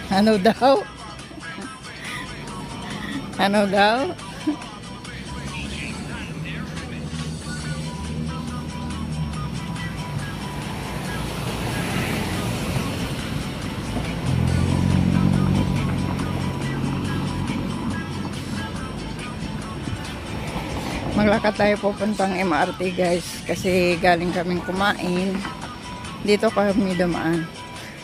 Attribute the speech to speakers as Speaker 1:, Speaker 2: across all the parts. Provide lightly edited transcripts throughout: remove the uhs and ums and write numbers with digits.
Speaker 1: Ano daw? Ano daw? Maglakad tayo pupuntang MRT guys kasi galing kaming kumain. Dito kami dumaan.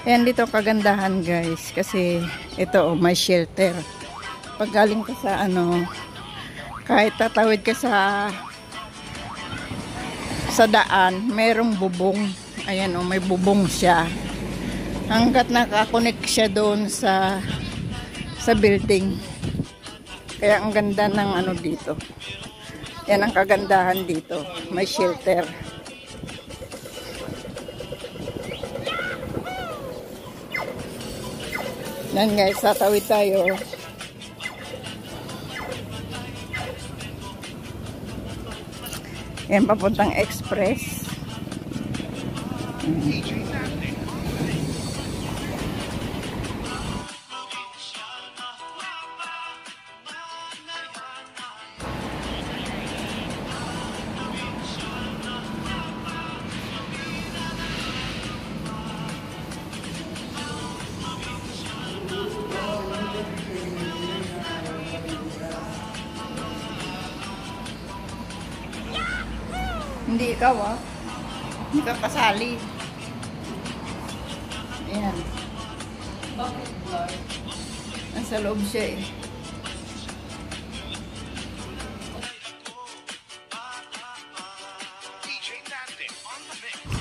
Speaker 1: Ayan, dito kagandahan guys kasi ito may shelter. Pag galing ka sa kahit tatawid ka sa daan, merong bubong. Ayan may bubong siya. Hanggat nakakonect siya doon sa building. Kaya ang ganda ng dito. Yan ang kagandahan dito. May shelter. Yan guys, tatawid tayo. Yan, papuntang express. Hindi ikaw hindi ka kasali. Ayan. Bakit ba? Nasa loob siya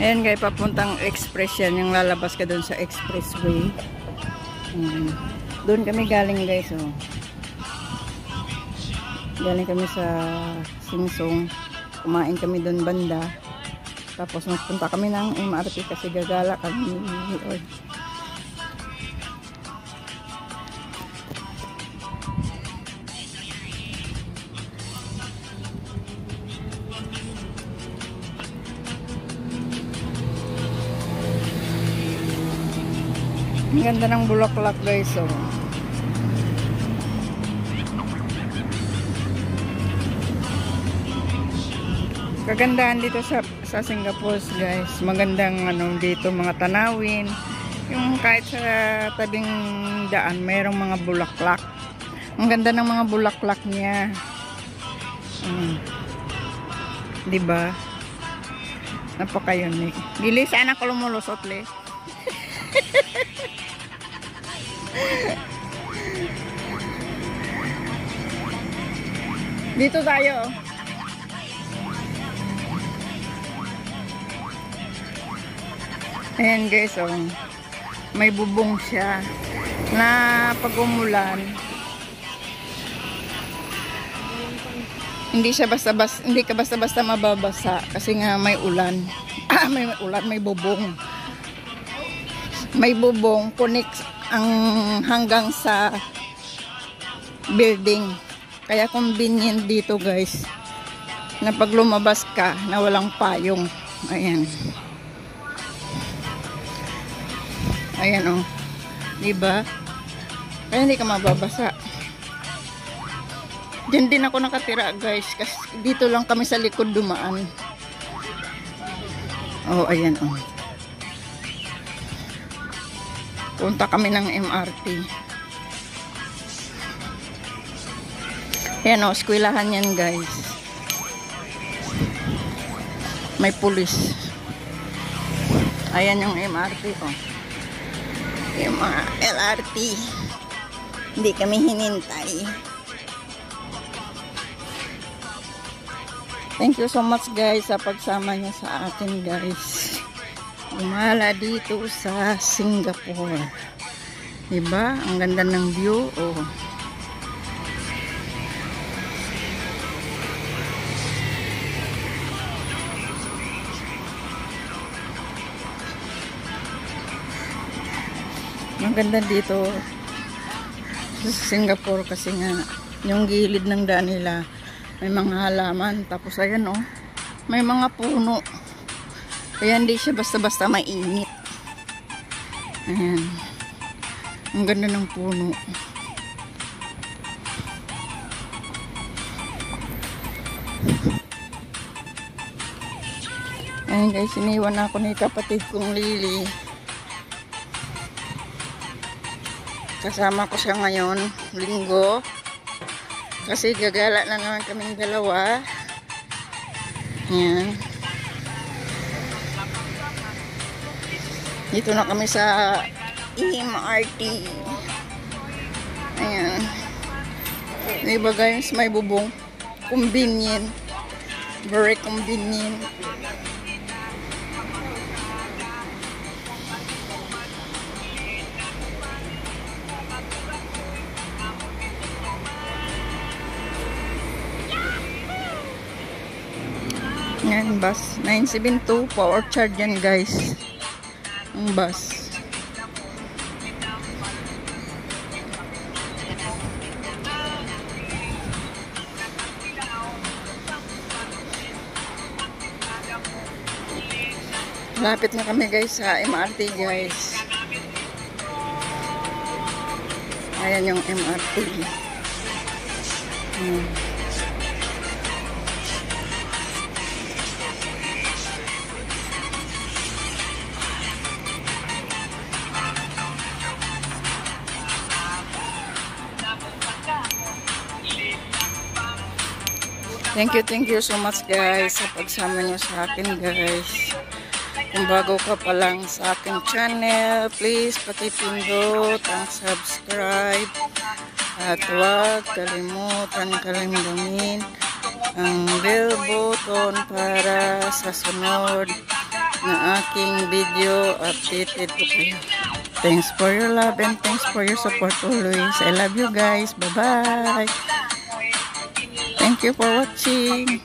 Speaker 1: Ayan guys, papuntang express yan. Yung lalabas ka doon sa expressway. Doon kami galing guys. Galing kami sa Singsong. Kumain kami doon banda. Tapos magpunta kami ng MRT kasi gagala kami. Ang ganda ng bulaklak guys. Kagandahan dito sa Singapore guys, magandang dito mga tanawin, yung kahit sa tabing daan mayroong mga bulaklak. Ang ganda ng mga bulaklak niya. Diba? Napaka-unique. Dili sana ko lumulusot le. Dito tayo. Ayan guys, may bubong siya na pag umulan hindi ka basta-basta mababasa kasi nga may ulan. May ulan, may bubong. May bubong connect hanggang sa building. Kaya convenient dito guys na pag lumabas ka na walang payong. Ayan. Ayan diba? Kaya hindi ka mababasa. Diyan din ako nakatira guys kasi dito lang kami sa likod dumaan. Ayan punta kami ng MRT. Ayan eskwelahan yan guys. May pulis. Ayan yung MRT yung mga LRT. Hindi kami hinintay. Thank you so much guys sa pagsama niyo sa akin guys. Gumala dito sa Singapore. Diba? Ang ganda ng view. Maganda dito sa Singapore kasi nga yung gilid ng daan nila may mga halaman, tapos ayan may mga puno kaya hindi siya basta-basta mainit. Ayan, Ang ganda ng puno. Ayun guys, iniwan ako ni kapatid kong Lily. Kasama ko siya ngayon, linggo. Kasi gagala na naman kaming dalawa. Ayan. Dito na kami sa MRT. Ayan. Diba guys, may bubong. Convenient. Very convenient. Yan, bus. 972. Power charge yan guys. Ang bus. Lapit na kami guys sa MRT guys. Ayan yung MRT. Thank you so much guys sa pagsama nyo sa akin guys. Kung bago ka pa lang sa aking channel, please pakipindot ang subscribe at huwag kalimutan kalindungin ang bell button para sa sunod na aking video updated po kayo. Thanks for your love and thanks for your support always. I love you guys. Bye bye. Thank you for watching.